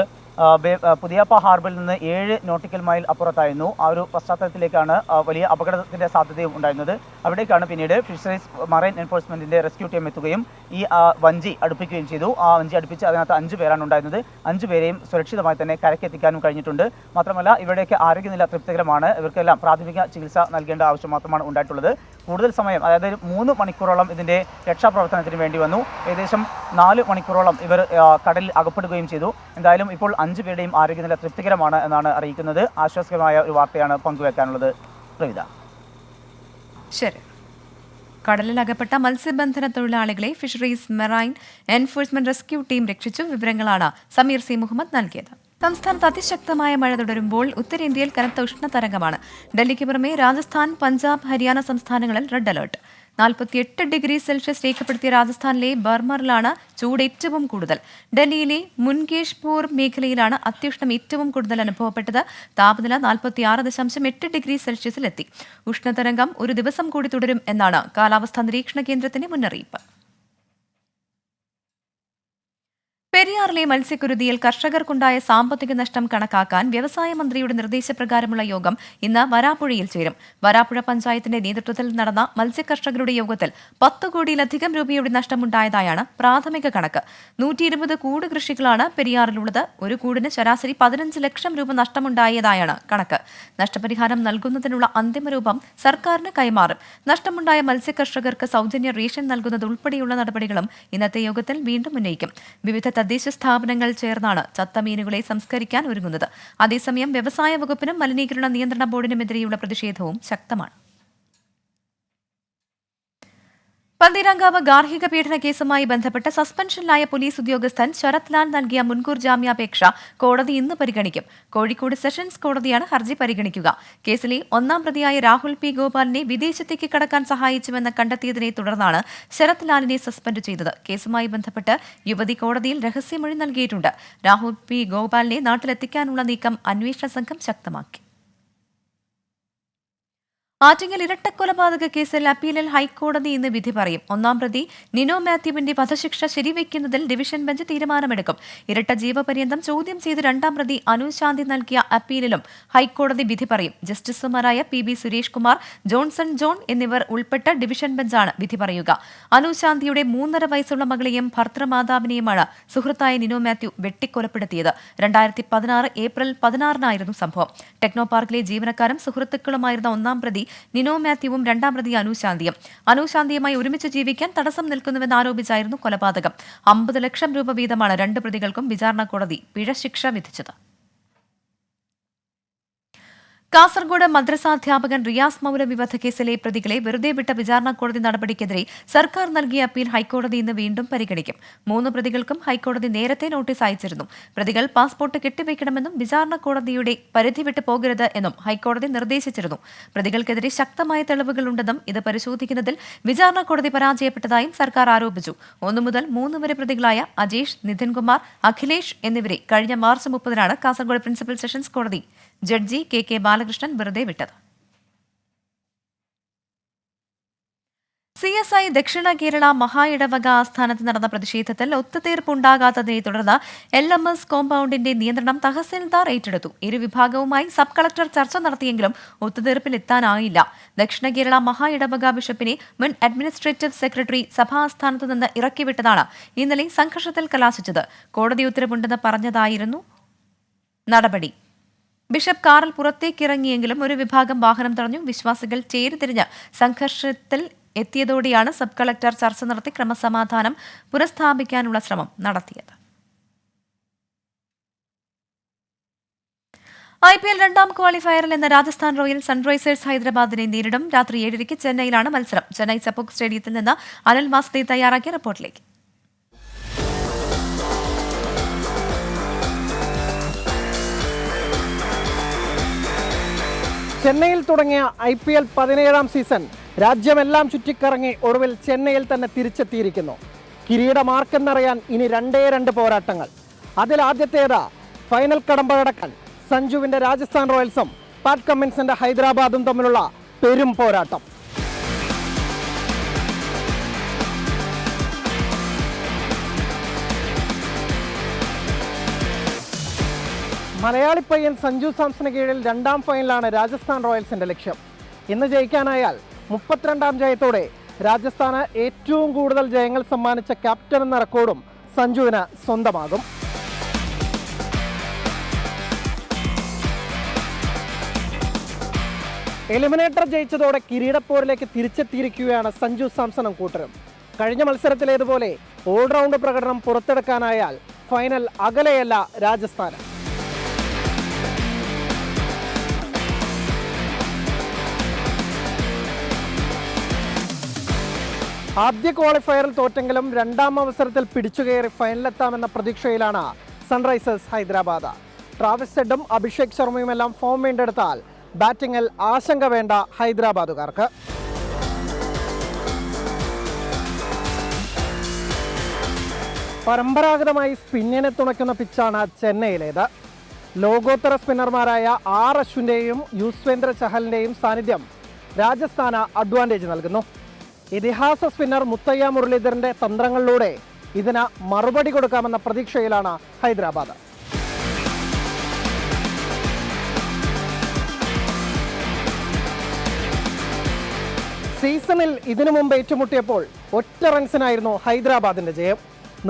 പുതിയാപ്പ ഹാർബറിൽ നിന്ന് 7 നോട്ടിക്കൽ മൈൽ അപ്പുറത്തായിരുന്നു. ആ ഒരു പശ്ചാത്തലത്തിലേക്കാണ് വലിയ അപകടത്തിന്റെ സാധ്യതയും ഉണ്ടായിരുന്നത്. അവിടേക്കാണ് പിന്നീട് ഫിഷറീസ് മറൈൻ എൻഫോഴ്സ്മെന്റിന്റെ റെസ്ക്യൂ ടീം എത്തുകയും ഈ വഞ്ചി അടുപ്പിക്കുകയും ചെയ്തു. ആ വഞ്ചി അടുപ്പിച്ച് അതിനകത്ത് 5 പേരാണ് ഉണ്ടായിരുന്നത്. 5 പേരെയും സുരക്ഷിതമായി തന്നെ കരക്കെത്തിക്കാനും കഴിഞ്ഞിട്ടുണ്ട്. മാത്രമല്ല, ഇവരുടെയൊക്കെ ആരോഗ്യനില തൃപ്തികരമാണ്. ഇവർക്കെല്ലാം പ്രാഥമിക ചികിത്സ നൽകേണ്ട ആവശ്യം മാത്രമാണ് ഉണ്ടായിട്ടുള്ളത്. കൂടുതൽ സമയം, അതായത് 3 മണിക്കൂറോളം ഇതിന്റെ രക്ഷാപ്രവർത്തനത്തിന് വേണ്ടി വന്നു. ഏകദേശം 4 മണിക്കൂറോളം ഇവർ കടലിൽ അകപ്പെടുകയും ചെയ്തു. എന്തായാലും ഇപ്പോൾ 5 പേരുടെയും ആരോഗ്യനില തൃപ്തികരമാണ് എന്നാണ് അറിയിക്കുന്നത്. ആശ്വാസകരമായ ഒരു വാർത്തയാണ് പങ്കുവെക്കാനുള്ളത്. പ്രവിധ. ശരി. കടലിൽ അകപ്പെട്ട മത്സ്യബന്ധന തൊഴിലാളികളെ fisheries marine enforcement rescue team രക്ഷിച്ചു. വിവരങ്ങളാണ് സമീർ സി മുഹമ്മദ് നൽകിയത്. സംസ്ഥാനത്ത് അതിശക്തമായ മഴ തുടരുമ്പോൾ ഉത്തരേന്ത്യയിൽ കനത്ത ഉഷ്ണതരംഗമാണ്. ഡൽഹിക്ക് പുറമെ രാജസ്ഥാൻ, പഞ്ചാബ്, ഹരിയാന സംസ്ഥാനങ്ങളിൽ റെഡ് അലർട്ട്. 48 ഡിഗ്രി സെൽഷ്യസ് രേഖപ്പെടുത്തിയ രാജസ്ഥാനിലെ ബർമറിലാണ് ചൂട് ഏറ്റവും കൂടുതൽ. ഡൽഹിയിലെ മുൻകേഷ്പൂർ മേഖലയിലാണ് അത്യുഷ്ണം ഏറ്റവും കൂടുതൽ അനുഭവപ്പെട്ടത്. താപനില 46.8 ഡിഗ്രി സെൽഷ്യസിലെത്തി. ഉഷ്ണതരംഗം ഒരു ദിവസം കൂടി തുടരും എന്നാണ് കാലാവസ്ഥാ നിരീക്ഷണ കേന്ദ്രത്തിന്റെ മുന്നറിയിപ്പ്. പെരിയാറിലെ മത്സ്യക്കുരുതിയിൽ കർഷകർക്കുണ്ടായ സാമ്പത്തിക നഷ്ടം കണക്കാക്കാൻ വ്യവസായ മന്ത്രിയുടെ നിർദ്ദേശപ്രകാരമുള്ള യോഗം ഇന്ന് വരാപ്പുഴയിൽ ചേരും. വരാപ്പുഴ പഞ്ചായത്തിന്റെ നേതൃത്വത്തിൽ നടന്ന മത്സ്യകർഷകരുടെ യോഗത്തിൽ 10 കോടിയിലധികം രൂപയുടെ നഷ്ടമുണ്ടായതായാണ് പ്രാഥമിക കണക്ക്. 120 കൂട് കൃഷികളാണ് പെരിയാറിലുള്ളത്. ഒരു കൂടിന് ശരാശരി 15 ലക്ഷം രൂപ നഷ്ടമുണ്ടായതായാണ് കണക്ക്. നഷ്ടപരിഹാരം നൽകുന്നതിനുള്ള അന്തിമ രൂപം സർക്കാരിന് കൈമാറും. നഷ്ടമുണ്ടായ മത്സ്യകർഷകർക്ക് സൗജന്യ റേഷൻ നൽകുന്നത് ഉൾപ്പെടെയുള്ള നടപടികളും ഇന്നത്തെ യോഗത്തിൽ വീണ്ടും ഉന്നയിക്കും. വിവിധ തദ്ദേശ സ്ഥാപനങ്ങൾ ചേർന്നാണ് ചത്ത മീനുകളെ സംസ്കരിക്കാൻ ഒരുങ്ങുന്നത്. അതേസമയം വ്യവസായ വകുപ്പിനും മലിനീകരണ നിയന്ത്രണ ബോർഡിനുമെതിരെയുള്ള പ്രതിഷേധവും ശക്തമാണ്. പന്തീരാങ്കാവ് ഗാർഹിക പീഡന കേസുമായി ബന്ധപ്പെട്ട് സസ്പെൻഷനിലായ പോലീസ് ഉദ്യോഗസ്ഥൻ ശരത് ലാൽ നൽകിയ മുൻകൂർ ജാമ്യാപേക്ഷ കോടതി ഇന്ന് പരിഗണിക്കും. കോഴിക്കോട് സെഷൻസ് കോടതിയാണ് ഹർജി പരിഗണിക്കുക. കേസിലെ 1-ാം പ്രതിയായ രാഹുൽ പി ഗോപാലിനെ വിദേശത്തേക്ക് കടക്കാൻ സഹായിച്ചുവെന്ന് കണ്ടെത്തിയതിനെ തുടർന്നാണ് ശരത് ലാലിനെ സസ്പെൻഡ് ചെയ്തത്. കേസുമായി ബന്ധപ്പെട്ട് യുവതി കോടതിയിൽ രഹസ്യമൊഴി നൽകിയിട്ടുണ്ട്. രാഹുൽ പി ഗോപാലിനെ നാട്ടിലെത്തിക്കാനുള്ള നീക്കം അന്വേഷണ സംഘം ശക്തമാക്കി. ആറ്റിങ്ങൽ ഇരട്ടക്കൊലപാതക കേസിൽ അപ്പീലിൽ ഹൈക്കോടതി ഇന്ന് വിധി പറയും. 1-ാം പ്രതി നിനോ മാത്യുവിന്റെ വധശിക്ഷ ശരിവെക്കുന്നതിൽ ഡിവിഷൻ ബെഞ്ച് തീരുമാനമെടുക്കും. ഇരട്ട ജീവപര്യന്തം ചോദ്യം ചെയ്ത് 2-ാം പ്രതി അനുശാന്തി നൽകിയ അപ്പീലിലും ഹൈക്കോടതി വിധി പറയും. ജസ്റ്റിസുമാരായ PB Suresh Kumar, Johnson John എന്നിവർ ഉൾപ്പെട്ട ഡിവിഷൻ ബെഞ്ചാണ് വിധി പറയുക. അനുശാന്തിയുടെ 3.5 വയസ്സുള്ള മകളെയും ഭർത്തൃമാതാവിനെയുമാണ് സുഹൃത്തായ നിനോ മാത്യു വെട്ടിക്കൊലപ്പെടുത്തിയത്. 2016 ഏപ്രിൽ 16-നായിരുന്നു സംഭവം. ടെക്നോ പാർക്കിലെ ജീവനക്കാരും സുഹൃത്തുക്കളുമായിരുന്ന 1-ാം പ്രതി നിനോ മാത്യുവും 2-ാം പ്രതി അനുശാന്തിയുമായി ഒരുമിച്ച് ജീവിക്കാൻ തടസ്സം നിൽക്കുന്നുവെന്ന് ആരോപിച്ചായിരുന്നു കൊലപാതകം. 50 ലക്ഷം രൂപ വീതമാണ് 2 പ്രതികൾക്കും വിചാരണ കോടതി പിഴശിക്ഷ വിധിച്ചത്. കാസർഗോഡ് മദ്രസാധ്യാപകൻ റിയാസ് മൗലവി വധക്കേസിലെ പ്രതികളെ വെറുതെ വിട്ട വിചാരണ കോടതി നടപടിക്കെതിരെ സർക്കാർ നൽകിയ അപ്പീൽ ഹൈക്കോടതി ഇന്ന് വീണ്ടും പരിഗണിക്കും. 3 പ്രതികൾക്കും ഹൈക്കോടതി നേരത്തെ നോട്ടീസ് അയച്ചിരുന്നു. പ്രതികൾ പാസ്പോർട്ട് കെട്ടിവയ്ക്കണമെന്നും വിചാരണ കോടതിയുടെ പരിധി വിട്ടു പോകരുത് എന്നും ഹൈക്കോടതി നിർദ്ദേശിച്ചിരുന്നു. പ്രതികൾക്കെതിരെ ശക്തമായ തെളിവുകളുണ്ടെന്നും ഇത് പരിശോധിക്കുന്നതിൽ വിചാരണ കോടതി പരാജയപ്പെട്ടതായും സർക്കാർ ആരോപിച്ചു. 1 മുതൽ 3 വരെ പ്രതികളായ അജേഷ്, നിതിൻകുമാർ, അഖിലേഷ് എന്നിവരെ കഴിഞ്ഞ മാർച്ച് 30-നാണ് കാസർഗോഡ് പ്രിൻസിപ്പൽ സെഷൻസ് കോടതി ജഡ്ജി KK ബാലകൃഷ്ണൻ വെറുതെ വിട്ടത്. CSI ദക്ഷിണ കേരള മഹാ ഇടവക ആസ്ഥാനത്ത് നടന്ന പ്രതിഷേധത്തിൽ ഒത്തുതീർപ്പുണ്ടാകാത്തതിനെ തുടർന്ന് LMS കോമ്പൗണ്ടിന്റെ നിയന്ത്രണം തഹസിൽദാർ ഏറ്റെടുത്തു. ഇരുവിഭാഗവുമായി സബ് കളക്ടർ ചർച്ച നടത്തിയെങ്കിലും ഒത്തുതീർപ്പിലെത്താനായില്ല. ദക്ഷിണ കേരള മഹാ ഇടവക ബിഷപ്പിനെ മുൻ അഡ്മിനിസ്ട്രേറ്റീവ് സെക്രട്ടറി സഭാസ്ഥാനത്ത് നിന്ന് ഇറക്കിവിട്ടതാണ് ഇന്നലെ സംഘർഷത്തിൽ കലാശിച്ചത്. കോടതി ഉത്തരവുണ്ടെന്ന് പറഞ്ഞതായിരുന്നു നടപടി. ബിഷപ്പ് കാറിൽ പുറത്തേക്കിറങ്ങിയെങ്കിലും ഒരു വിഭാഗം വാഹനം തടഞ്ഞു. വിശ്വാസികൾ ചേരിതിരിഞ്ഞ് സംഘർഷത്തിൽ എത്തിയതോടെയാണ് സബ് കളക്ടർ ചർച്ച നടത്തി ക്രമസമാധാനം പുനഃസ്ഥാപിക്കാനുള്ള ശ്രമം നടത്തിയത്. IPL രണ്ടാം ക്വാളിഫയറിൽ ഇന്ന് രാജസ്ഥാൻ റോയൽസ് സൺറൈസേഴ്സ് ഹൈദരാബാദിനെ നേരിടും. രാത്രി 7:30 ചെന്നൈയിലാണ് മത്സരം. ചെന്നൈ ചപ്പോക്ക് സ്റ്റേഡിയത്തിൽ നിന്ന് അനിൽ വാസുദേവ് തയ്യാറാക്കിയ റിപ്പോർട്ടിലേക്ക്. ചെന്നൈയിൽ തുടങ്ങിയ IPL 17ാം സീസൺ രാജ്യമെല്ലാം ചുറ്റിക്കറങ്ങി ഒടുവിൽ ചെന്നൈയിൽ തന്നെ തിരിച്ചെത്തിയിരിക്കുന്നു. കിരീടമാർക്കെന്നറിയാൻ ഇനി 2 പോരാട്ടങ്ങൾ. അതിലാദ്യത്തേത് ഫൈനൽ കടമ്പ കടക്കാൻ സഞ്ജുവിന്റെ രാജസ്ഥാൻ റോയൽസും പാറ്റ് കമ്മിൻസിന്റെ ഹൈദരാബാദും തമ്മിലുള്ള പെരും പോരാട്ടം. മലയാളി പയ്യൻ സഞ്ജു സാംസന് കീഴിൽ 2ാം ഫൈനലാണ് രാജസ്ഥാൻ റോയൽസിന്റെ ലക്ഷ്യം. ഇന്ന് ജയിക്കാനായാൽ 32ാം ജയത്തോടെ രാജസ്ഥാന് ഏറ്റവും കൂടുതൽ ജയങ്ങൾ സമ്മാനിച്ച ക്യാപ്റ്റൻ എന്ന റെക്കോർഡും സഞ്ജുവിന് സ്വന്തമാകും. എലിമിനേറ്റർ ജയിച്ചതോടെ കിരീടപ്പോരിലേക്ക് തിരിച്ചെത്തിയിരിക്കുകയാണ് സഞ്ജു സാംസണും കൂട്ടരും. കഴിഞ്ഞ മത്സരത്തിലേതുപോലെ ഓൾറൗണ്ട് പ്രകടനം പുറത്തെടുക്കാനായാൽ ഫൈനൽ അകലെയല്ല രാജസ്ഥാന്. ആദ്യ ക്വാളിഫയറിൽ തോറ്റെങ്കിലും 2ാം അവസരത്തിൽ പിടിച്ചുകയറി ഫൈനലിലെത്താമെന്ന പ്രതീക്ഷയിലാണ് സൺറൈസേഴ്സ് ഹൈദരാബാദ്. ട്രാവിസ് ഹെഡും അഭിഷേക് ശർമ്മയുമെല്ലാം ഫോം വീണ്ടെടുത്താൽ ബാറ്റിംഗിൽ ആശങ്ക വേണ്ട ഹൈദരാബാദുകാർക്ക്. പരമ്പരാഗതമായി സ്പിന്നിനെ തുണയ്ക്കുന്ന പിച്ചാണ് ചെന്നൈയിലേത്. ലോകോത്തര സ്പിന്നർമാരായ R അശ്വിൻ്റെയും യുസ്വേന്ദ്ര ചഹലിൻ്റെയും സാന്നിധ്യം രാജസ്ഥാന് അഡ്വാൻറ്റേജ് നൽകുന്നു. ഇതിഹാസ സ്പിന്നർ മുത്തയ്യ മുരളീധരന്റെ തന്ത്രങ്ങളിലൂടെ ഇതിന് മറുപടി കൊടുക്കാമെന്ന പ്രതീക്ഷയിലാണ് ഹൈദരാബാദ്. സീസണിൽ ഇതിനു മുമ്പ് ഏറ്റുമുട്ടിയപ്പോൾ 1 റൺസിനായിരുന്നു ഹൈദരാബാദിന്റെ ജയം.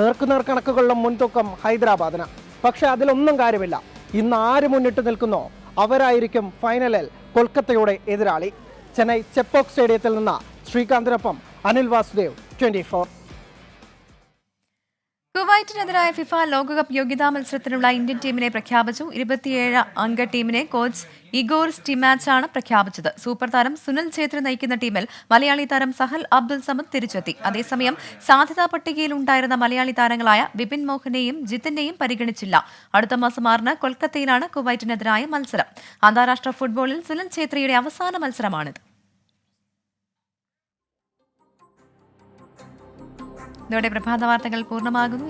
നേർക്കുനേർ കണക്കുകളിലും മുൻതൂക്കം ഹൈദരാബാദിന്. പക്ഷെ അതിലൊന്നും കാര്യമില്ല. ഇന്ന് ആര് മുന്നിട്ട് നിൽക്കുന്നോ അവരായിരിക്കും ഫൈനലിൽ കൊൽക്കത്തയുടെ എതിരാളി. ചെന്നൈ ചെപ്പോക്ക് സ്റ്റേഡിയത്തിൽ നിന്ന് ശ്രീകാന്തിനൊപ്പം അനിൽ വാസുദേവ്, 24. കുവൈറ്റിനെതിരായ ഫിഫ ലോകകപ്പ് യോഗ്യതാ മത്സരത്തിനുള്ള ഇന്ത്യൻ ടീമിനെ പ്രഖ്യാപിച്ചു. 27 അംഗ ടീമിനെ കോച്ച് ഇഗോർ സ്റ്റിമാച്ചാണ് പ്രഖ്യാപിച്ചത്. സൂപ്പർ താരം സുനിൽ ഛേത്രി നയിക്കുന്ന ടീമിൽ മലയാളി താരം സഹൽ അബ്ദുൽ സമദ് തിരിച്ചെത്തി. അതേസമയം സാധ്യതാ പട്ടികയിൽ ഉണ്ടായിരുന്ന മലയാളി താരങ്ങളായ വിപിൻ മോഹനെയും ജിത്തിനെയും പരിഗണിച്ചില്ല. അടുത്ത മാസം 6-ന് കൊൽക്കത്തയിലാണ് കുവൈറ്റിനെതിരായ മത്സരം. അന്താരാഷ്ട്ര ഫുട്ബോളിൽ സുനിൽ ഛേത്രിയുടെ അവസാന മത്സരമാണിത്. ഇതോടെ പ്രഭാത വാർത്തകൾ പൂർണ്ണമാകുന്നു.